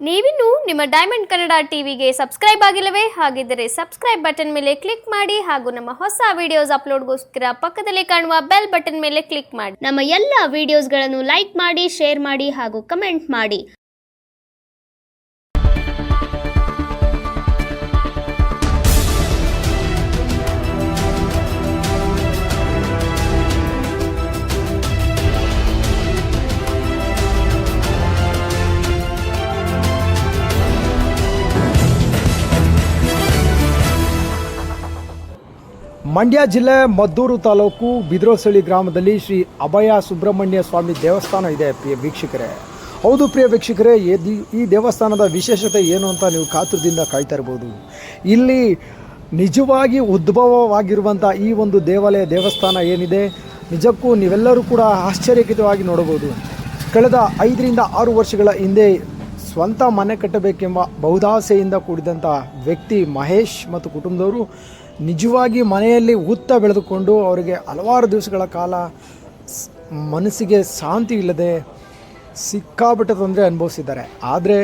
ನೀವಿನ್ನು ನಿಮ್ಮ ಡೈಮಂಡ್ ಕನ್ನಡ ಟಿವಿಗೆ ಸಬ್ಸ್ಕ್ರೈಬ್ ಆಗಿಲ್ಲವೇ? ಹಾಗಿದ್ದರೆ ಸಬ್ಸ್ಕ್ರೈಬ್ ಬಟನ್ ಮೇಲೆ ಕ್ಲಿಕ್ ಮಾಡಿ ಹಾಗೂ ನಮ್ಮ ಹೊಸ ವಿಡಿಯೋಸ್ ಅಪ್ಲೋಡ್ಗೋಸ್ಕರ ಪಕ್ಕದಲ್ಲಿ ಕಾಣುವ ಬೆಲ್ ಬಟನ್ ಮೇಲೆ ಕ್ಲಿಕ್ ಮಾಡಿ. ನಮ್ಮ ಎಲ್ಲ ವಿಡಿಯೋಸ್ಗಳನ್ನು ಲೈಕ್ ಮಾಡಿ, ಶೇರ್ ಮಾಡಿ ಹಾಗೂ ಕಮೆಂಟ್ ಮಾಡಿ. ಮಂಡ್ಯ ಜಿಲ್ಲೆ ಮದ್ದೂರು ತಾಲೂಕು ಬಿದ್ರೋಸಳ್ಳಿ ಗ್ರಾಮದಲ್ಲಿ ಶ್ರೀ ಅಭಯ ಸುಬ್ರಹ್ಮಣ್ಯ ಸ್ವಾಮಿ ದೇವಸ್ಥಾನ ಇದೆ. ಪ್ರಿಯ ವೀಕ್ಷಕರೇ, ಹೌದು ಪ್ರಿಯ ವೀಕ್ಷಕರೇ, ಈ ದೇವಸ್ಥಾನದ ವಿಶೇಷತೆ ಏನು ಅಂತ ನೀವು ಕಾತುರದಿಂದ ಕಾಯ್ತಾ ಇರ್ಬೋದು. ಇಲ್ಲಿ ನಿಜವಾಗಿ ಉದ್ಭವವಾಗಿರುವಂಥ ಈ ಒಂದು ದೇವಸ್ಥಾನ ಏನಿದೆ, ನಿಜಕ್ಕೂ ನೀವೆಲ್ಲರೂ ಕೂಡ ಆಶ್ಚರ್ಯಕರವಾಗಿ ನೋಡಬಹುದು. ಕಳೆದ 5ರಿಂದ 6 ವರ್ಷಗಳ ಹಿಂದೆ ಸ್ವಂತ ಮನೆ ಕಟ್ಟಬೇಕೆಂಬ ಬಹುದಾಸೆಯಿಂದ ಕೂಡಿದಂಥ ವ್ಯಕ್ತಿ ಮಹೇಶ್ ಮತ್ತು ಕುಟುಂಬದವರು ನಿಜವಾಗಿ ಮನೆಯಲ್ಲಿ ಹುತ್ತ ಬೆಳೆದುಕೊಂಡು ಅವರಿಗೆ ಹಲವಾರು ದಿವಸಗಳ ಕಾಲ ಮನಸ್ಸಿಗೆ ಶಾಂತಿ ಇಲ್ಲದೆ ಸಿಕ್ಕಾಪಟ್ಟೆ ತೊಂದರೆ ಅನುಭವಿಸಿದ್ದಾರೆ. ಆದರೆ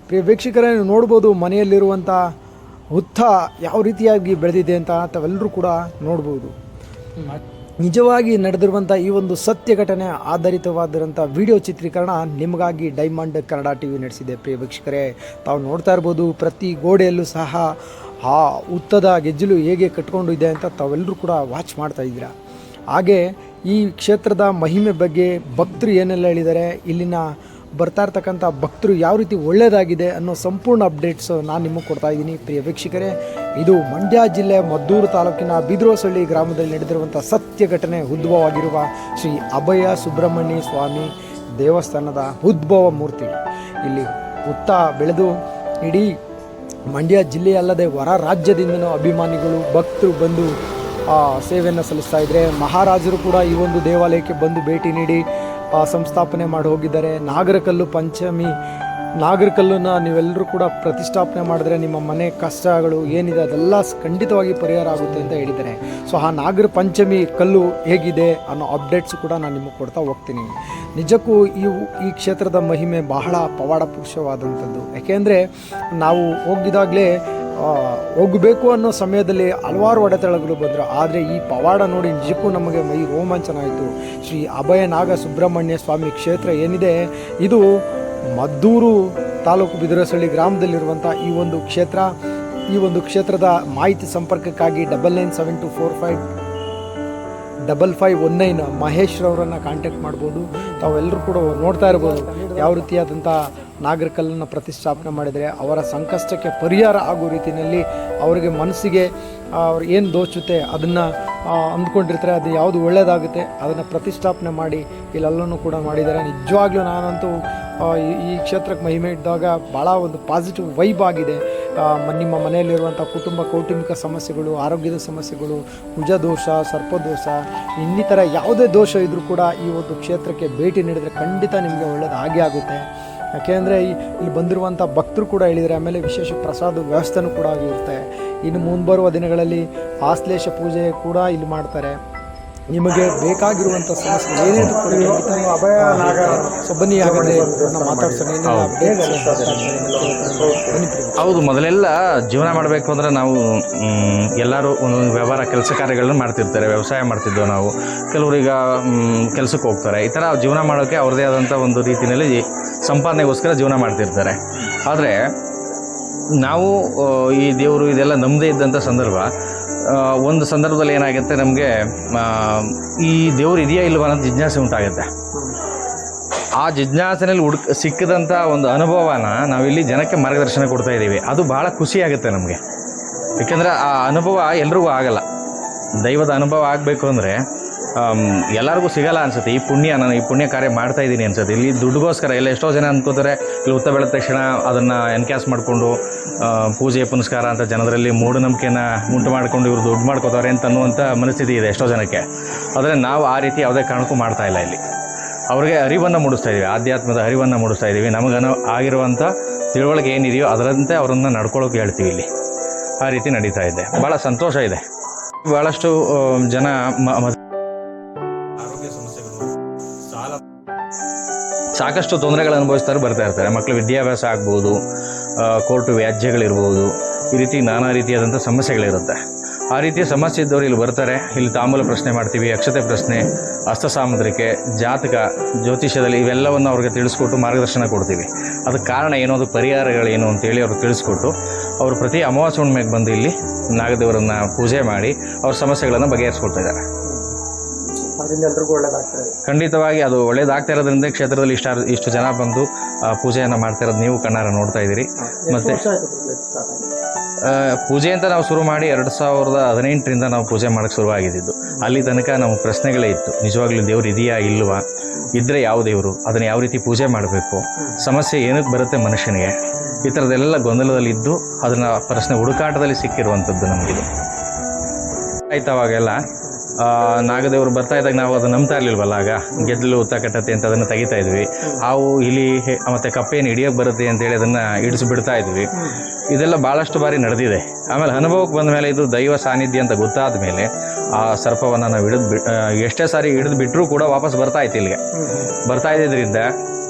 ಪ್ರಿಯ ವೀಕ್ಷಕರೇ, ನೀವು ನೋಡ್ಬೋದು ಮನೆಯಲ್ಲಿರುವಂಥ ಹುತ್ತ ಯಾವ ರೀತಿಯಾಗಿ ಬೆಳೆದಿದೆ ಅಂತ ತಾವೆಲ್ಲರೂ ಕೂಡ ನೋಡ್ಬೋದು. ನಿಜವಾಗಿ ನಡೆದಿರುವಂಥ ಈ ಒಂದು ಸತ್ಯ ಘಟನೆ ಆಧಾರಿತವಾದಂಥ ವಿಡಿಯೋ ಚಿತ್ರೀಕರಣ ನಿಮಗಾಗಿ ಡೈಮಂಡ್ ಕನ್ನಡ ಟಿವಿ ನಡೆಸಿದೆ. ಪ್ರಿಯ ವೀಕ್ಷಕರೇ, ತಾವು ನೋಡ್ತಾ ಇರ್ಬೋದು, ಪ್ರತಿ ಗೋಡೆಯಲ್ಲೂ ಸಹ ಆ ಹುತ್ತದ ಗೆಜ್ಜಲು ಹೇಗೆ ಕಟ್ಕೊಂಡು ಇದೆ ಅಂತ ತಾವೆಲ್ಲರೂ ಕೂಡ ವಾಚ್ ಮಾಡ್ತಾ ಇದ್ದೀರಾ. ಹಾಗೆ ಈ ಕ್ಷೇತ್ರದ ಮಹಿಮೆ ಬಗ್ಗೆ ಭಕ್ತರು ಏನೆಲ್ಲ ಹೇಳಿದ್ದಾರೆ, ಇಲ್ಲಿನ ಬರ್ತಾ ಇರ್ತಕ್ಕಂಥ ಭಕ್ತರು ಯಾವ ರೀತಿ ಒಳ್ಳೆಯದಾಗಿದೆ ಅನ್ನೋ ಸಂಪೂರ್ಣ ಅಪ್ಡೇಟ್ಸ್ ನಾನು ನಿಮಗೆ ಕೊಡ್ತಾ ಇದ್ದೀನಿ. ಪ್ರಿಯ ವೀಕ್ಷಕರೇ, ಇದು ಮಂಡ್ಯ ಜಿಲ್ಲೆ ಮದ್ದೂರು ತಾಲೂಕಿನ ಬಿದ್ರೋಸಳ್ಳಿ ಗ್ರಾಮದಲ್ಲಿ ನಡೆದಿರುವಂಥ ಸತ್ಯ ಘಟನೆ ಉದ್ಭವವಾಗಿರುವ ಶ್ರೀ ಅಭಯ ಸುಬ್ರಹ್ಮಣ್ಯ ಸ್ವಾಮಿ ದೇವಸ್ಥಾನದ ಉದ್ಭವ ಮೂರ್ತಿ. ಇಲ್ಲಿ ಹುತ್ತ ಬೆಳೆದು ಇಡೀ ಮಂಡ್ಯ ಜಿಲ್ಲೆಯಲ್ಲದೆ ಹೊರ ರಾಜ್ಯದಿಂದನೂ ಅಭಿಮಾನಿಗಳು ಭಕ್ತರು ಬಂದು ಸೇವೆಯನ್ನು ಸಲ್ಲಿಸ್ತಾ ಇದ್ದಾರೆ. ಮಹಾರಾಜರು ಕೂಡ ಈ ಒಂದು ದೇವಾಲಯಕ್ಕೆ ಬಂದು ಭೇಟಿ ನೀಡಿ ಸಂಸ್ಥಾಪನೆ ಮಾಡಿ ಹೋಗಿದ್ದಾರೆ. ನಾಗರಕಲ್ಲನ್ನು ನೀವೆಲ್ಲರೂ ಕೂಡ ಪ್ರತಿಷ್ಠಾಪನೆ ಮಾಡಿದ್ರೆ ನಿಮ್ಮ ಮನೆ ಕಷ್ಟಗಳು ಏನಿದೆ ಅದೆಲ್ಲ ಖಂಡಿತವಾಗಿ ಪರಿಹಾರ ಆಗುತ್ತೆ ಅಂತ ಹೇಳಿದ್ದಾರೆ. ಸೊ ಆ ನಾಗರ ಪಂಚಮಿ ಕಲ್ಲು ಹೇಗಿದೆ ಅನ್ನೋ ಅಪ್ಡೇಟ್ಸು ಕೂಡ ನಾನು ನಿಮಗೆ ಕೊಡ್ತಾ ಹೋಗ್ತೀನಿ. ನಿಜಕ್ಕೂ ಈ ಕ್ಷೇತ್ರದ ಮಹಿಮೆ ಬಹಳ ಪವಾಡ ಪುರುಷವಾದಂಥದ್ದು. ಯಾಕೆಂದರೆ ನಾವು ಹೋಗಿದಾಗಲೇ ಹೋಗಬೇಕು ಅನ್ನೋ ಸಮಯದಲ್ಲಿ ಹಲವಾರು ಒಡೆತಳಗಳು ಬಂದರು. ಆದರೆ ಈ ಪವಾಡ ನೋಡಿ ನಿಜಕ್ಕೂ ನಮಗೆ ಮೈ ರೋಮಾಂಚನ ಆಯಿತು. ಶ್ರೀ ಅಭಯ ನಾಗ ಸುಬ್ರಹ್ಮಣ್ಯ ಸ್ವಾಮಿ ಕ್ಷೇತ್ರ ಏನಿದೆ, ಇದು ಮದ್ದೂರು ತಾಲೂಕು ಬಿದ್ರೋಸಳ್ಳಿ ಗ್ರಾಮದಲ್ಲಿರುವಂಥ ಈ ಒಂದು ಕ್ಷೇತ್ರದ ಮಾಹಿತಿ ಸಂಪರ್ಕಕ್ಕಾಗಿ 9972455519 ಮಹೇಶ್ ರವರನ್ನು ಕಾಂಟ್ಯಾಕ್ಟ್ ಮಾಡ್ಬೋದು. ತಾವೆಲ್ಲರೂ ಕೂಡ ನೋಡ್ತಾ ಇರ್ಬೋದು ಯಾವ ರೀತಿಯಾದಂಥ ನಾಗರಿಕಲ್ಲನ್ನು ಪ್ರತಿಷ್ಠಾಪನೆ ಮಾಡಿದರೆ ಅವರ ಸಂಕಷ್ಟಕ್ಕೆ ಪರಿಹಾರ ಆಗೋ ರೀತಿಯಲ್ಲಿ ಅವರಿಗೆ ಮನಸ್ಸಿಗೆ ಅವ್ರು ಏನು ದೋಚುತ್ತೆ ಅದನ್ನು ಅಂದ್ಕೊಂಡಿರ್ತಾರೆ, ಅದು ಯಾವುದು ಒಳ್ಳೆಯದಾಗುತ್ತೆ ಅದನ್ನು ಪ್ರತಿಷ್ಠಾಪನೆ ಮಾಡಿ ಇಲ್ಲೆಲ್ಲನೂ ಕೂಡ ಮಾಡಿದ್ದಾರೆ. ನಿಜವಾಗ್ಲೂ ನಾನಂತೂ ಈ ಕ್ಷೇತ್ರಕ್ಕೆ ಮಹಿಮೆ ಇದ್ದಾಗ ಭಾಳ ಒಂದು ಪಾಸಿಟಿವ್ ವೈಬ್ ಆಗಿದೆ. ನಿಮ್ಮ ಮನೆಯಲ್ಲಿರುವಂಥ ಕೌಟುಂಬಿಕ ಸಮಸ್ಯೆಗಳು, ಆರೋಗ್ಯದ ಸಮಸ್ಯೆಗಳು, ಕುಜದೋಷ, ಸರ್ಪದೋಷ, ಇನ್ನಿತರ ಯಾವುದೇ ದೋಷ ಇದ್ದರೂ ಕೂಡ ಈ ಒಂದು ಕ್ಷೇತ್ರಕ್ಕೆ ಭೇಟಿ ನೀಡಿದರೆ ಖಂಡಿತ ನಿಮಗೆ ಒಳ್ಳೆಯದು ಆಗೇ ಆಗುತ್ತೆ. ಯಾಕೆಂದರೆ ಇಲ್ಲಿ ಬಂದಿರುವಂಥ ಭಕ್ತರು ಕೂಡ ಹೇಳಿದರೆ, ಆಮೇಲೆ ವಿಶೇಷ ಪ್ರಸಾದ ವ್ಯವಸ್ಥೆನೂ ಕೂಡ ಆಗಿರುತ್ತೆ. ಇನ್ನು ಮುಂಬರುವ ದಿನಗಳಲ್ಲಿ ಆಶ್ಲೇಷ ಪೂಜೆ ಕೂಡ ಇಲ್ಲಿ ಮಾಡ್ತಾರೆ. ನಿಮಗೆ ಬೇಕಾಗಿರುವಂಥ ಸಮಸ್ಯೆ ಏನೇನು ಕೂಡ ಅಭಯ ನಾಗ ಬನ್ನಿ ಹಾಗಾದರೆ ಮಾತಾಡ್ಸೋಣ. ಹೌದು, ಮೊದಲೆಲ್ಲ ಜೀವನ ಮಾಡಬೇಕು ಅಂದರೆ ನಾವು ಎಲ್ಲರೂ ಒಂದೊಂದು ವ್ಯವಹಾರ ಕೆಲಸ ಕಾರ್ಯಗಳನ್ನ ಮಾಡ್ತಿರ್ತಾರೆ. ವ್ಯವಸಾಯ ಮಾಡ್ತಿದ್ದೆವು ನಾವು. ಕೆಲವರೀಗ ಕೆಲಸಕ್ಕೆ ಹೋಗ್ತಾರೆ. ಈ ಥರ ಜೀವನ ಮಾಡೋಕ್ಕೆ ಅವ್ರದ್ದೇ ಆದಂಥ ಒಂದು ರೀತಿಯಲ್ಲಿ ಸಂಪಾದನೆಗೋಸ್ಕರ ಜೀವನ ಮಾಡ್ತಿರ್ತಾರೆ. ಆದರೆ ನಾವು ಈ ದೇವರು ಇದೆಲ್ಲ ನಮ್ಮದೇ ಇದ್ದಂಥ ಸಂದರ್ಭ. ಒಂದು ಸಂದರ್ಭದಲ್ಲಿ ಏನಾಗುತ್ತೆ, ನಮಗೆ ಈ ದೇವರು ಇದೆಯಾ ಇಲ್ವಾ ಅನ್ನೋದು ಜಿಜ್ಞಾಸೆ ಉಂಟಾಗುತ್ತೆ. ಆ ಜಿಜ್ಞಾಸೆಯಲ್ಲಿ ಸಿಕ್ಕಿದಂಥ ಒಂದು ಅನುಭವನ ನಾವಿಲ್ಲಿ ಜನಕ್ಕೆ ಮಾರ್ಗದರ್ಶನ ಕೊಡ್ತಾ ಇದ್ದೀವಿ. ಅದು ಭಾಳ ಖುಷಿಯಾಗುತ್ತೆ ನಮಗೆ. ಏಕೆಂದರೆ ಆ ಅನುಭವ ಎಲ್ರಿಗೂ ಆಗಲ್ಲ. ದೈವದ ಅನುಭವ ಆಗಬೇಕು ಅಂದರೆ ಎಲ್ಲರಿಗೂ ಸಿಗಲ್ಲ ಅನಿಸುತ್ತೆ. ನಾನು ಈ ಪುಣ್ಯ ಕಾರ್ಯ ಮಾಡ್ತಾಯಿದ್ದೀನಿ ಅನ್ಸುತ್ತೆ. ಇಲ್ಲಿ ದುಡ್ಡುಗೋಸ್ಕರ ಎಷ್ಟೋ ಜನ ಅಂದ್ಕೋತಾರೆ, ಇಲ್ಲಿ ಹುತ್ತ ಬೆಳೆದ ತಕ್ಷಣ ಅದನ್ನು ಎನ್ಕ್ಯಾಸ್ ಮಾಡಿಕೊಂಡು ಪೂಜೆ ಪುನಸ್ಕಾರ ಅಂತ ಜನರಲ್ಲಿ ಮೂಢನಂಬಿಕೆನ ಉಂಟು ಮಾಡಿಕೊಂಡು ಇವರು ದುಡ್ಡು ಮಾಡ್ಕೋತಾರೆ ಅಂತ ಅನ್ನುವಂಥ ಮನಸ್ಥಿತಿ ಇದೆ ಎಷ್ಟೋ ಜನಕ್ಕೆ. ಆದರೆ ನಾವು ಆ ರೀತಿ ಯಾವುದೇ ಕಾರಣಕ್ಕೂ ಮಾಡ್ತಾ ಇಲ್ಲ. ಇಲ್ಲಿ ಅವ್ರಿಗೆ ಅರಿವನ್ನು ಮೂಡಿಸ್ತಾ ಇದ್ದೀವಿ, ಆಧ್ಯಾತ್ಮದ ಅರಿವನ್ನು ಮೂಡಿಸ್ತಾ ಇದ್ದೀವಿ. ಆಗಿರುವಂಥ ತಿಳುವಳಿಕೆ ಏನಿದೆಯೋ ಅದರಂತೆ ಅವರನ್ನು ನಡ್ಕೊಳ್ಳೋಕೆ ಹೇಳ್ತೀವಿ. ಇಲ್ಲಿ ಆ ರೀತಿ ನಡೀತಾ ಇದೆ. ಭಾಳ ಸಂತೋಷ ಇದೆ. ಭಾಳಷ್ಟು ಜನ ಸಾಕಷ್ಟು ತೊಂದರೆಗಳು ಅನುಭವಿಸ್ತಾರೆ ಬರ್ತಾ ಇರ್ತಾರೆ. ಮಕ್ಕಳ ವಿದ್ಯಾಭ್ಯಾಸ ಆಗ್ಬೋದು, ಕೋರ್ಟು ವ್ಯಾಜ್ಯಗಳಿರ್ಬೋದು, ಈ ರೀತಿ ನಾನಾ ರೀತಿಯಾದಂಥ ಸಮಸ್ಯೆಗಳಿರುತ್ತೆ. ಆ ರೀತಿಯ ಸಮಸ್ಯೆ ಇದ್ದವರು ಇಲ್ಲಿ ಬರ್ತಾರೆ. ಇಲ್ಲಿ ತಾಂಬೂಲ ಪ್ರಶ್ನೆ ಮಾಡ್ತೀವಿ, ಅಕ್ಷತೆ ಪ್ರಶ್ನೆ, ಹಸ್ತ ಸಾಮುದ್ರಿಕೆ, ಜಾತಕ, ಜ್ಯೋತಿಷ್ಯದಲ್ಲಿ ಇವೆಲ್ಲವನ್ನು ಅವ್ರಿಗೆ ತಿಳಿಸ್ಕೊಟ್ಟು ಮಾರ್ಗದರ್ಶನ ಕೊಡ್ತೀವಿ. ಅದಕ್ಕೆ ಕಾರಣ ಏನು, ಅದು ಪರಿಹಾರಗಳೇನು ಅಂತೇಳಿ ಅವ್ರಿಗೆ ತಿಳಿಸ್ಕೊಟ್ಟು ಅವರು ಪ್ರತಿ ಅಮಾವಾಸ್ಯೆ ಹುಣ್ಣಿಮೆಗೆ ಬಂದು ಇಲ್ಲಿ ನಾಗದೇವರನ್ನು ಪೂಜೆ ಮಾಡಿ ಅವ್ರ ಸಮಸ್ಯೆಗಳನ್ನು ಬಗೆಹರಿಸ್ಕೊಳ್ತಾ ಇದ್ದಾರೆ. ಖಂಡಿತವಾಗಿ ಅದು ಒಳ್ಳೇದಾಗ್ತಾ ಇರೋದ್ರಿಂದ ಕ್ಷೇತ್ರದಲ್ಲಿ ಇಷ್ಟು ಜನ ಬಂದು ಪೂಜೆಯನ್ನು ಮಾಡ್ತಾ ಇರೋದು ನೀವು ಕಣ್ಣಾರ ನೋಡ್ತಾ ಇದ್ದೀರಿ. ಮತ್ತು ಪೂಜೆ ಅಂತ ನಾವು ಶುರು ಮಾಡಿ 2018ರಿಂದ ನಾವು ಪೂಜೆ ಮಾಡೋಕ್ಕೆ ಶುರುವಾಗಿದ್ದು. ಅಲ್ಲಿ ತನಕ ನಾವು ಪ್ರಶ್ನೆಗಳೇ ಇತ್ತು, ನಿಜವಾಗ್ಲೂ ದೇವ್ರು ಇದೆಯಾ ಇಲ್ವಾ, ಇದ್ದರೆ ಯಾವ ದೇವರು, ಅದನ್ನು ಯಾವ ರೀತಿ ಪೂಜೆ ಮಾಡಬೇಕು, ಸಮಸ್ಯೆ ಏನಕ್ಕೆ ಬರುತ್ತೆ ಮನುಷ್ಯನಿಗೆ, ಈ ಥರದ್ದೆಲ್ಲ ಗೊಂದಲದಲ್ಲಿದ್ದು ಅದನ್ನು ಪ್ರಶ್ನೆ ಹುಡುಕಾಟದಲ್ಲಿ ಸಿಕ್ಕಿರುವಂಥದ್ದು ನಮಗಿದು. ಆಯ್ತು, ಅವಾಗೆಲ್ಲ ನಾಗದೇವರು ಬರ್ತಾ ಇದ್ದಾಗ ನಾವು ಅದನ್ನು ನಂಬ್ತಾ ಇರಲಿಲ್ವಲ್ಲ. ಆಗ ಗೆದ್ದಲು ಉತ್ತಕಟ್ಟತೆ ಅಂತ ಅದನ್ನು ತೆಗಿತಾ ಇದ್ವಿ. ಹಾವು, ಇಲಿ ಮತ್ತು ಕಪ್ಪೆಯನ್ನು ಹಿಡಿಯೋಕ್ಕೆ ಬರುತ್ತೆ ಅಂತೇಳಿ ಅದನ್ನು ಹಿಡಿಸಿಬಿಡ್ತಾ ಇದ್ವಿ. ಇದೆಲ್ಲ ಭಾಳಷ್ಟು ಬಾರಿ ನಡೆದಿದೆ. ಆಮೇಲೆ ಅನುಭವಕ್ಕೆ ಬಂದ ಮೇಲೆ ಇದು ದೈವ ಸಾನ್ನಿಧ್ಯ ಅಂತ ಗೊತ್ತಾದ ಮೇಲೆ ಆ ಸರ್ಪವನ್ನು ನಾವು ಎಷ್ಟೇ ಸಾರಿ ಹಿಡಿದು ಬಿಟ್ಟರೂ ಕೂಡ ವಾಪಸ್ ಬರ್ತಾ ಇತ್ತು ಇಲ್ಲಿಗೆ. ಬರ್ತಾ ಇದ್ದಿದ್ದರಿಂದ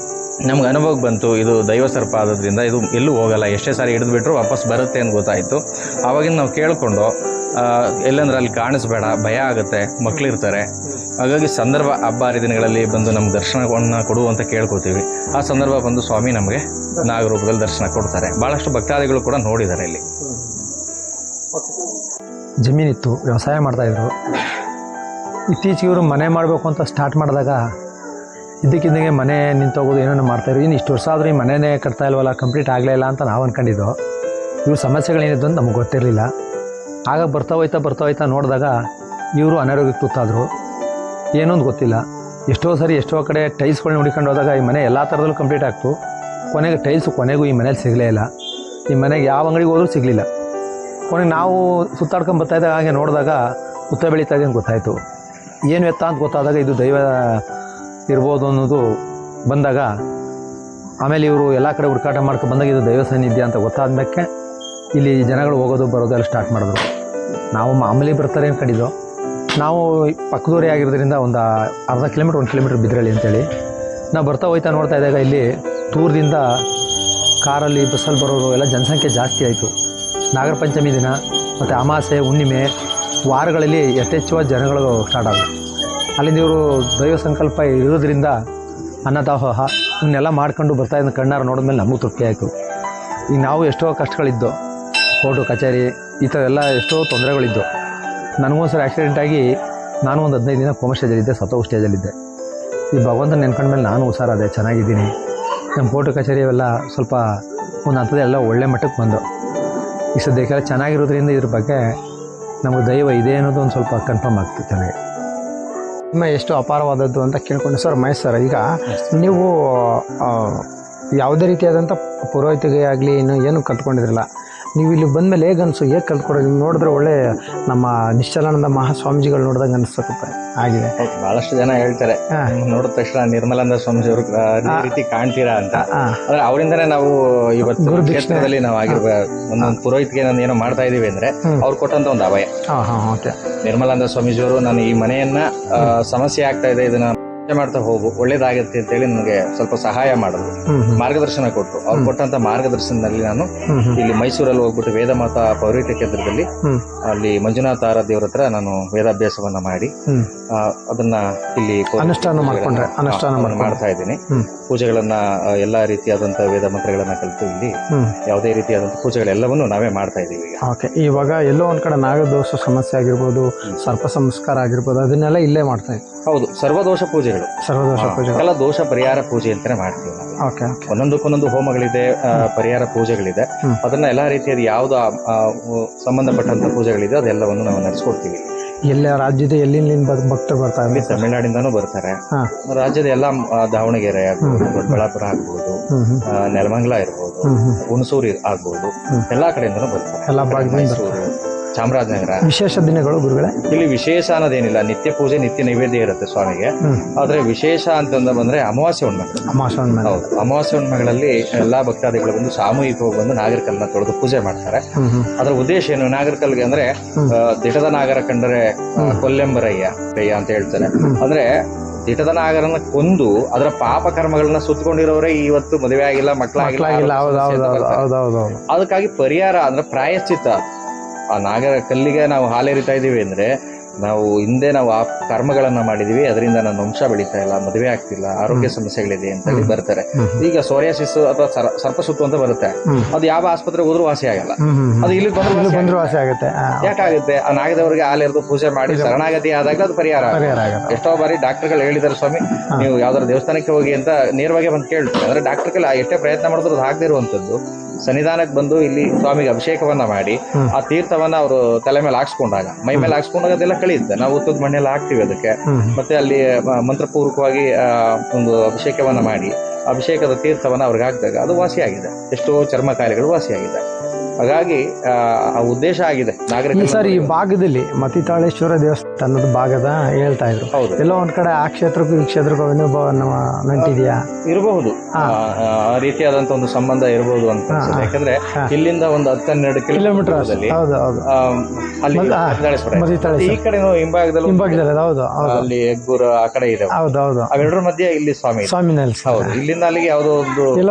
ನಮ್ಗೆ ಅನುಭವಕ್ಕೆ ಬಂತು, ಇದು ದೈವ ಸರ್ಪ ಆಗೋದ್ರಿಂದ ಇದು ಎಲ್ಲೂ ಹೋಗಲ್ಲ, ಎಷ್ಟೇ ಸಾರಿ ಹಿಡಿದು ಬಿಟ್ಟರು ವಾಪಸ್ ಬರುತ್ತೆ ಅಂತ ಗೊತ್ತಾಯಿತು. ಆವಾಗಿನ ನಾವು ಕೇಳಿಕೊಂಡು ಎಲ್ಲಂದ್ರೆ ಅಲ್ಲಿ ಕಾಣಿಸ್ಬೇಡ, ಭಯ ಆಗುತ್ತೆ, ಮಕ್ಕಳಿರ್ತಾರೆ. ಹಾಗಾಗಿ ಸಂದರ್ಭ ಹಬ್ಬ ಹರಿದಿನಗಳಲ್ಲಿ ಬಂದು ನಮ್ಗೆ ದರ್ಶನವನ್ನು ಕೊಡು ಅಂತ ಕೇಳ್ಕೊತೀವಿ. ಆ ಸಂದರ್ಭ ಬಂದು ಸ್ವಾಮಿ ನಮಗೆ ನಾಗರೂಪದಲ್ಲಿ ದರ್ಶನ ಕೊಡ್ತಾರೆ. ಭಾಳಷ್ಟು ಭಕ್ತಾದಿಗಳು ಕೂಡ ನೋಡಿದ್ದಾರೆ ಇಲ್ಲಿ. ಜಮೀನಿತ್ತು, ವ್ಯವಸಾಯ ಮಾಡ್ತಾಯಿದ್ರು. ಇತ್ತೀಚೆಗೆ ಇವರು ಮನೆ ಮಾಡಬೇಕು ಅಂತ ಸ್ಟಾರ್ಟ್ ಮಾಡಿದಾಗ ಇದ್ದಕ್ಕಿದ್ದಂಗೆ ಮನೆ ನಿಂತೋಗೋದು ಏನೇನೋ ಮಾಡ್ತಾಯಿದ್ರು. ಇನ್ನು ಇಷ್ಟು ವರ್ಷ ಆದರೂ ಈ ಮನೆಯೇ ಕಟ್ತಾ ಇಲ್ವಲ್ಲ, ಕಂಪ್ಲೀಟ್ ಆಗಲೇ ಇಲ್ಲ ಅಂತ ನಾವು ಅಂದ್ಕೊಂಡಿದ್ದು. ಇವ್ರ ಸಮಸ್ಯೆಗಳೇನಿದ್ದು ಅಂತ ನಮಗೆ ಗೊತ್ತಿರಲಿಲ್ಲ. ಆಗ ಬರ್ತಾ ಹೋಯ್ತಾ ನೋಡಿದಾಗ ಇವರು ಅನಾರೋಗ್ಯಕ್ಕೆ ತುತ್ತಾದರು. ಏನೊಂದು ಗೊತ್ತಿಲ್ಲ. ಎಷ್ಟೋ ಕಡೆ ಟೈಲ್ಸ್ಗಳನ್ನ ಹುಡ್ಕೊಂಡು ಹೋದಾಗ ಈ ಮನೆ ಎಲ್ಲ ಥರದಲ್ಲೂ ಕಂಪ್ಲೀಟ್ ಆಗ್ತು. ಕೊನೆಗೆ ಟೈಲ್ಸು ಕೊನೆಗೂ ಈ ಮನೇಲಿ ಸಿಗಲೇ ಇಲ್ಲ. ಈ ಮನೆಗೆ ಯಾವ ಅಂಗಡಿಗೆ ಹೋದರೂ ಸಿಗಲಿಲ್ಲ. ಕೊನೆಗೆ ನಾವು ಸುತ್ತಾಡ್ಕೊಂಡು ಬರ್ತಾಯಿದ್ದಾಗ ಹಾಗೆ ನೋಡಿದಾಗ ಹುತ್ತ ಬೆಳೀತಾ ಇದೆ ಅಂತ ಗೊತ್ತಾಯಿತು. ಏನು ಎತ್ತ ಅಂತ ಗೊತ್ತಾದಾಗ ಇದು ದೈವ ಇರ್ಬೋದು ಅನ್ನೋದು ಬಂದಾಗ, ಆಮೇಲೆ ಇವರು ಎಲ್ಲ ಕಡೆ ಹುಡುಕಾಟ ಮಾಡ್ಕೊಂಡು ಬಂದಾಗ ಇದು ದೈವ ಸಾನ್ನಿಧ್ಯ ಅಂತ ಗೊತ್ತಾದ್ಮೇಲೆ ಇಲ್ಲಿ ಜನಗಳು ಹೋಗೋದು ಬರೋದು ಎಲ್ಲ ಸ್ಟಾರ್ಟ್ ಮಾಡಿದ್ರು. ನಾವು ಮಾಮೂಲಿ ಬರ್ತಾರೆ ಅಂದ್ಕೊಂಡಿದ್ದು. ನಾವು ಪಕ್ಕದೂರೇ ಆಗಿರೋದ್ರಿಂದ ಒಂದು ಅರ್ಧ ಕಿಲೋಮೀಟ್ರ್ 1 ಕಿಲೋಮೀಟ್ರ್ ಬಿದ್ರಳ್ಳಿ ಅಂತೇಳಿ ನಾವು ಬರ್ತಾ ಹೋಯ್ತಾ ನೋಡ್ತಾ ಇದ್ದಾಗ ಇಲ್ಲಿ ದೂರದಿಂದ ಕಾರಲ್ಲಿ ಬಸ್ಸಲ್ಲಿ ಬರೋರು ಎಲ್ಲ ಜನಸಂಖ್ಯೆ ಜಾಸ್ತಿ ಆಯಿತು. ನಾಗರ ಪಂಚಮಿ ದಿನ ಮತ್ತು ಅಮಾಸೆ ಹುಣ್ಣಿಮೆ ವಾರಗಳಲ್ಲಿ ಯಥೇಚ್ಛವಾದ ಜನಗಳು ಸ್ಟಾರ್ಟ್ ಆದವು. ಅಲ್ಲಿಂದ ಇವರು ದೈವ ಸಂಕಲ್ಪ ಇರೋದ್ರಿಂದ ಅನ್ನದಾಸೋಹ ಇವನ್ನೆಲ್ಲ ಮಾಡ್ಕೊಂಡು ಬರ್ತಾಯಿದ್ದ ಕಣ್ಣಾರ ನೋಡಿದ್ಮೇಲೆ ನಮಗೂ ತೃಪ್ತಿ ಆಯಿತು. ಈಗ ನಾವು ಎಷ್ಟೋ ಕಷ್ಟಗಳಿದ್ದು, ಕೋರ್ಟು ಕಚೇರಿ ಈ ಥರ ಎಲ್ಲ ಎಷ್ಟೋ ತೊಂದರೆಗಳಿದ್ದು. ನನಗೊಂದ್ಸರಿ ಆಕ್ಸಿಡೆಂಟಾಗಿ ನಾನು ಒಂದು 15 ದಿನ ಕೋಮಾ ಸ್ಟೇಜಲ್ಲಿದ್ದೆ, ಸತ್ತೋಗೋ ಸ್ಟೇಜಲ್ಲಿದ್ದೆ. ಈ ಭಗವಂತನ ನೆನ್ಕೊಂಡ್ಮೇಲೆ ನಾನು ಹುಷಾರಾದೆ, ಚೆನ್ನಾಗಿದ್ದೀನಿ. ನಮ್ಮ ಕೋರ್ಟು ಕಚೇರಿ ಅವೆಲ್ಲ ಸ್ವಲ್ಪ ಒಂದು ಹಂತದೆಲ್ಲ ಒಳ್ಳೆ ಮಟ್ಟಕ್ಕೆ ಬಂದು ಈ ಸದ್ಯಕ್ಕೆಲ್ಲ ಚೆನ್ನಾಗಿರೋದ್ರಿಂದ ಇದ್ರ ಬಗ್ಗೆ ನಮಗೆ ದೈವ ಇದೆ ಅನ್ನೋದು ಒಂದು ಸ್ವಲ್ಪ ಕನ್ಫರ್ಮ್ ಆಗ್ತದೆ ಚೆನ್ನಾಗಿ. ನಿಮ್ಮ ಎಷ್ಟು ಅಪಾರವಾದದ್ದು ಅಂತ ಕೇಳ್ಕೊಂಡು ಸರ್. ಮಹೇಶ್ ಸರ್, ಈಗ ನೀವು ಯಾವುದೇ ರೀತಿಯಾದಂಥ ಪುರೋಹಿತಿಗೆ ಆಗಲಿ ಇನ್ನೂ ಏನು ಕಲ್ತ್ಕೊಂಡಿದ್ರಲ್ಲ, ನೀವು ಇಲ್ಲಿ ಬಂದಮೇಲೆ ಹೇಗೆ ಕಲ್ತ್ಕೊಡೋದು? ನೀವು ನೋಡಿದ್ರೆ ಒಳ್ಳೆ ನಮ್ಮ ನಿಶ್ಚಲಾನಂದ ಮಹಾಸ್ವಾಮೀಜಿಗಳು ನೋಡಿದಂಗೆ ಅನಿಸ್ತದೆ ಆಗಿದೆ. ಬಹಳಷ್ಟು ಜನ ಹೇಳ್ತಾರೆ ನೋಡಿದ ತಕ್ಷಣ ನಿರ್ಮಲಾನಂದ ಸ್ವಾಮೀಜಿಯವರು ರೀತಿ ಕಾಣ್ತೀರಾ ಅಂತ. ಆದ್ರೆ ಅವರಿಂದನೇ ನಾವು ಇವತ್ತು ಕ್ಷೇತ್ರದಲ್ಲಿ ನಾವು ಒಂದೊಂದು ಪುರೋಹಿತಿಗೆ ನಾನು ಏನೋ ಮಾಡ್ತಾ ಇದೀವಿ ಅಂದ್ರೆ ಅವ್ರು ಕೊಟ್ಟಂತ ಒಂದು ಅಭಯ. ನಿರ್ಮಲಾನಂದ ಸ್ವಾಮೀಜಿಯವರು ನಾನು ಈ ಮನೆಯನ್ನ ಸಮಸ್ಯೆ ಆಗ್ತಾ ಇದೆ, ಇದನ್ನ ಮಾಡ್ತಾ ಹೋಗು, ಒಳ್ಳೇದಾಗುತ್ತೆ ಅಂತೇಳಿ ನನಗೆ ಸ್ವಲ್ಪ ಸಹಾಯ ಮಾಡಿದ್ರು, ಮಾರ್ಗದರ್ಶನ ಕೊಟ್ಟರು. ಅವ್ರು ಕೊಟ್ಟಂತ ಮಾರ್ಗದರ್ಶನದಲ್ಲಿ ನಾನು ಇಲ್ಲಿ ಮೈಸೂರಲ್ಲಿ ಹೋಗ್ಬಿಟ್ಟು ವೇದಮಾತಾ ಪೌರೋಹಿತ್ಯ ಕೇಂದ್ರದಲ್ಲಿ ಅಲ್ಲಿ ಮಂಜುನಾಥ ದೇವ್ರ ಹತ್ರ ನಾನು ವೇದಾಭ್ಯಾಸವನ್ನ ಮಾಡಿ ಅದನ್ನ ಇಲ್ಲಿ ಅನುಷ್ಠಾನ ಮಾಡ್ತಾ ಇದ್ದೀನಿ. ಪೂಜೆಗಳನ್ನ ಎಲ್ಲಾ ರೀತಿಯಾದಂತಹ ವೇದ ಮಂತ್ರಗಳನ್ನ ಕಲಿತು ಇಲ್ಲಿ ಯಾವುದೇ ರೀತಿಯಾದಂತಹ ಪೂಜೆಗಳೆಲ್ಲವನ್ನು ನಾವೇ ಮಾಡ್ತಾ ಇದ್ದೀವಿ. ಇವಾಗ ಎಲ್ಲೋ ಒಂದ್ ಕಡೆ ನಾಗದೋಷ ಸಮಸ್ಯೆ ಆಗಿರ್ಬೋದು, ಸರ್ಪ ಸಂಸ್ಕಾರ ಆಗಿರ್ಬೋದು, ಅದನ್ನೆಲ್ಲ ಇಲ್ಲೇ ಮಾಡ್ತಾ ಇದ್ದೀವಿ. ಹೌದು, ಸರ್ವದೋಷ ಪೂಜೆಗಳು, ಎಲ್ಲ ದೋಷ ಪರಿಹಾರ ಪೂಜೆ ಅಂತಾನೆ ಮಾಡ್ತೀವಿ ನಾವು. ಒಂದೊಂದಕ್ಕೊಂದೊಂದು ಹೋಮಗಳಿದೆ, ಪರಿಹಾರ ಪೂಜೆಗಳಿದೆ. ಅದನ್ನ ಎಲ್ಲಾ ರೀತಿಯಾದ ಯಾವ್ದು ಸಂಬಂಧಪಟ್ಟಂತ ಪೂಜೆಗಳಿದೆ ಅದೆಲ್ಲವನ್ನು ನಾವು ನಡೆಸ್ಕೊಡ್ತೀವಿ. ಎಲ್ಲ ರಾಜ್ಯದ ಎಲ್ಲಿಂದ ಭಕ್ತರು ಬರ್ತಾರೆ? ತಮಿಳುನಾಡಿಂದಾನು ಬರ್ತಾರೆ. ರಾಜ್ಯದ ಎಲ್ಲ ದಾವಣಗೆರೆ ಆಗ್ಬೋದು, ದೊಡ್ಡಬಳ್ಳಾಪುರ ಆಗ್ಬೋದು, ನೆಲಮಂಗಲ ಇರ್ಬೋದು, ಹುಣಸೂರು ಆಗ್ಬೋದು, ಎಲ್ಲಾ ಕಡೆಯಿಂದನೂ ಬರ್ತಾರೆ. ಎಲ್ಲ ಮೈಸೂರು, ಚಾಮರಾಜನಗರ. ವಿಶೇಷ ದಿನಗಳು ಗುರುಗಳೇ? ಇಲ್ಲಿ ವಿಶೇಷ ಅನ್ನೋದೇನಿಲ್ಲ, ನಿತ್ಯ ಪೂಜೆ ನಿತ್ಯ ನೈವೇದ್ಯ ಇರುತ್ತೆ ಸ್ವಾಮಿಗೆ. ಆದ್ರೆ ವಿಶೇಷ ಅಂತಂದ ಬಂದ್ರೆ ಅಮಾವಾಸ್ಯೆ ಹುಣ್ಣಿಮೆಗಳು. ಹೌದು, ಅಮಾವಾಸ್ಯೆ ಹುಣ್ಣಿಮೆಗಳಲ್ಲಿ ಎಲ್ಲಾ ಭಕ್ತಾದಿಗಳು ಬಂದು ಸಾಮೂಹಿಕವಾಗಿ ಬಂದು ನಾಗರಕಲ್ಲನ್ನ ತೊಳೆದು ಪೂಜೆ ಮಾಡ್ತಾರೆ. ಅದರ ಉದ್ದೇಶ ಏನು? ನಾಗರಕಲ್ಗೆ ಅಂದ್ರೆ ದಿಟದ ನಾಗರ ಕಂಡರೆ ಕೊಲ್ಲೆಂಬರಯ್ಯ ಅಂತ ಹೇಳ್ತಾರೆ. ಅಂದ್ರೆ ದಿಟದ ನಾಗರನ್ನ ಕೊಂದು ಅದರ ಪಾಪ ಕರ್ಮಗಳನ್ನ ಸುತ್ತಕೊಂಡಿರೋರೇ ಇವತ್ತು ಮದುವೆ ಆಗಿಲ್ಲ, ಮಕ್ಕಳಾಗಿಲ್ಲ. ಅದಕ್ಕಾಗಿ ಪರಿಹಾರ ಅಂದ್ರೆ ಪ್ರಾಯಶ್ಚಿತ್ತ. ಆ ನಾಗರ ಕಲ್ಲಿಗೆ ನಾವು ಹಾಲೆರಿತಾ ಇದೀವಿ ಅಂದ್ರೆ ನಾವು ಹಿಂದೆ ನಾವು ಆ ಕರ್ಮಗಳನ್ನ ಮಾಡಿದೀವಿ, ಅದರಿಂದ ನನ್ನ ವಂಶ ಬೆಳೀತಾ ಇಲ್ಲ, ಮದುವೆ ಆಗ್ತಿಲ್ಲ, ಆರೋಗ್ಯ ಸಮಸ್ಯೆಗಳಿದೆ ಅಂತ ಹೇಳಿ ಬರ್ತಾರೆ. ಈಗ ಸೋರಿಯಾಸಿಸ್ ಅಥವಾ ಸರ್ಪಸುತ್ತು ಅಂತ ಬರುತ್ತೆ, ಅದು ಯಾವ ಆಸ್ಪತ್ರೆಗೆ ಹೋದ್ರೂ ವಾಸಿ ಆಗಲ್ಲ, ಅದು ಇಲ್ಲಿ ಬಂದ್ರು ವಾಸಿ ಆಗುತ್ತೆ. ಯಾಕಾಗುತ್ತೆ? ಆ ನಾಗದವರಿಗೆ ಹಾಲೆರೆದು ಪೂಜೆ ಮಾಡಿ ಶರಣಾಗತಿ ಆದಾಗ ಅದು ಪರಿಹಾರ ಆಗುತ್ತೆ. ಎಷ್ಟೋ ಬಾರಿ ಡಾಕ್ಟರ್ಗಳು ಹೇಳಿದಾರೆ, ಸ್ವಾಮಿ ನೀವು ಯಾವ್ದಾದ್ರು ದೇವಸ್ಥಾನಕ್ಕೆ ಹೋಗಿ ಅಂತ ನೇರವಾಗಿ ಬಂದು ಕೇಳ್ತಾರೆ. ಅಂದ್ರೆ ಡಾಕ್ಟರ್ಗಳು ಎಷ್ಟೇ ಪ್ರಯತ್ನ ಮಾಡಿದ್ರು ಅದು ಆಗದಿರುವಂತದ್ದು ಸನ್ನಿಧಾನಕ್ಕೆ ಬಂದು ಇಲ್ಲಿ ಸ್ವಾಮಿಗೆ ಅಭಿಷೇಕವನ್ನ ಮಾಡಿ ಆ ತೀರ್ಥವನ್ನ ಅವರು ತಲೆ ಮೇಲೆ ಹಾಕ್ಸ್ಕೊಂಡಾಗ, ಮೈ ಮೇಲೆ ಹಾಕ್ಸ್ಕೊಂಡಾಗ ಅದೆಲ್ಲ ಕಳೆಯುತ್ತೆ. ನಾವು ಉತ್ತದ ಮಣ್ಣೆಲ್ಲ ಹಾಕ್ತಿವಿ ಅದಕ್ಕೆ, ಮತ್ತೆ ಅಲ್ಲಿ ಮಂತ್ರಪೂರ್ವಕವಾಗಿ ಒಂದು ಅಭಿಷೇಕವನ್ನ ಮಾಡಿ ಅಭಿಷೇಕದ ತೀರ್ಥವನ್ನ ಅವ್ರಿಗೆ ಹಾಕಿದಾಗ ಅದು ವಾಸಿಯಾಗಿದೆ. ಎಷ್ಟೋ ಚರ್ಮ ಕಾಯಿಲೆಗಳು ವಾಸಿಯಾಗಿದೆ. ಹಾಗಾಗಿ ಆ ಉದ್ದೇಶ ಆಗಿದೆ ನಾಗರಿಕ. ಸರ್, ಈ ಭಾಗದಲ್ಲಿ ಮತಿತಾಳೇಶ್ವರ ದೇವಸ್ಥಾನದ ಭಾಗದ ಹೇಳ್ತಾ ಇದ್ರು, ಎಲ್ಲೋ ಒಂದ್ ಕಡೆ ಆ ಕ್ಷೇತ್ರಕ್ಕೂ ಈ ಕ್ಷೇತ್ರಕ್ಕೂ ಅನುಭವ ನಂಟಿದೆಯಾ? ಇರಬಹುದು, ಆ ರೀತಿಯಾದಂತ ಒಂದು ಸಂಬಂಧ ಇರಬಹುದು ಅಂತ ಅನ್ಸುತ್ತೆ. ಯಾಕಂದ್ರೆ ಇಲ್ಲಿಂದ ಒಂದು 10-12 ಕಿಲೋಮೀಟರ್ ಅಲ್ಲಿ ಈ ಕಡೆ ಹಿಂಭಾಗದಲ್ಲಿ ಅಲ್ಲಿ ಹೆಗ್ಗೂರು ಆ ಕಡೆ ಇದೆ. ಅವೆರಡರ ಮಧ್ಯೆ ಇಲ್ಲಿ ಸ್ವಾಮಿ ಹೌದು. ಇಲ್ಲಿಂದ ಅಲ್ಲಿಗೆ ಯಾವುದೋ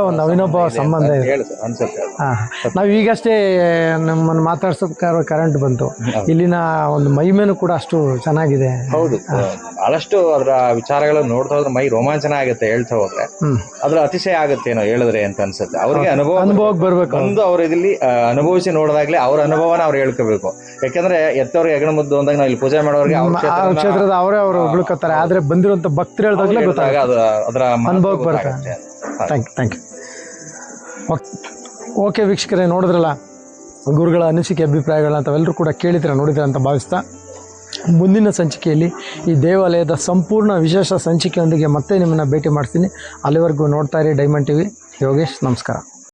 ಒಂದು ಅವಿನೋಭಾವ ಸಂಬಂಧ ಅನ್ಸುತ್ತೆ. ನಾವ್ ಈಗಷ್ಟೇ ನಮ್ಮನ್ನು ಮಾತಾಡ್ಸೋದಕ್ಕೆ ಕರೆಂಟ್ ಬಂತು. ಇಲ್ಲಿನ ಒಂದು ಮೈಮೇನು ಕೂಡ ಅಷ್ಟು ಚೆನ್ನಾಗಿದೆ. ಹೌದು, ಬಹಳಷ್ಟು ಅದರ ವಿಚಾರಗಳನ್ನು ನೋಡ್ತಾ ಹೋದ್ರೆ ಮೈ ರೋಮಾಂಚನ ಆಗುತ್ತೆ. ಹೇಳ್ತಾ ಹೋದ್ರೆ ಅದ್ರ ಅತಿಶಯ ಆಗುತ್ತೆ ಏನೋ ಹೇಳಿದ್ರೆ ಅಂತ ಅನ್ಸುತ್ತೆ. ಅವ್ರಿಗೆ ಅನುಭವಕ್ಕೆ ಬರ್ಬೇಕು, ಒಂದು ಅವ್ರು ಇಲ್ಲಿ ಅನುಭವಿಸಿ ನೋಡಿದಾಗ್ಲೇ ಅವ್ರ ಅನುಭವನ ಅವ್ರು ಹೇಳ್ಕೋಬೇಕು. ಯಾಕಂದ್ರೆ ಎತ್ತವ್ರಿಗೆ ಹೆಗಣ ಮುದ್ದು ಅಂದಾಗ ನಾವು ಇಲ್ಲಿ ಪೂಜೆ ಮಾಡೋರಿಗೆ ಕ್ಷೇತ್ರದ ಅವರೇ ಅವರು ಉಳ್ಕೋತಾರೆ. ಆದ್ರೆ ಬಂದಿರುವಂತ ಭಕ್ತರು ಹೇಳ್ದಾಗ್ಲೇ ಗೊತ್ತಾಗ ಅದರ ಅನುಭವಕ್ಕೆ ಬರುತ್ತೆ. Thank you. ಓಕೆ ವೀಕ್ಷಕರೇ, ನೋಡಿದ್ರಲ್ಲ ಗುರುಗಳ ಅನಿಸಿಕೆ ಅಭಿಪ್ರಾಯಗಳನ್ನ ತಾವೆಲ್ಲರೂ ಕೂಡ ಕೇಳಿದ್ರೆ ನೋಡಿದ್ರೆ ಅಂತ ಭಾವಿಸ್ತಾ, ಮುಂದಿನ ಸಂಚಿಕೆಯಲ್ಲಿ ಈ ದೇವಾಲಯದ ಸಂಪೂರ್ಣ ವಿಶೇಷ ಸಂಚಿಕೆಯೊಂದಿಗೆ ಮತ್ತೆ ನಿಮ್ಮನ್ನು ಭೇಟಿ ಮಾಡ್ತೀನಿ. ಅಲ್ಲಿವರೆಗೂ ನೋಡ್ತಾ ಇರಿ ಡೈಮಂಡ್ ಟಿವಿ. ಯೋಗೇಶ್, ನಮಸ್ಕಾರ.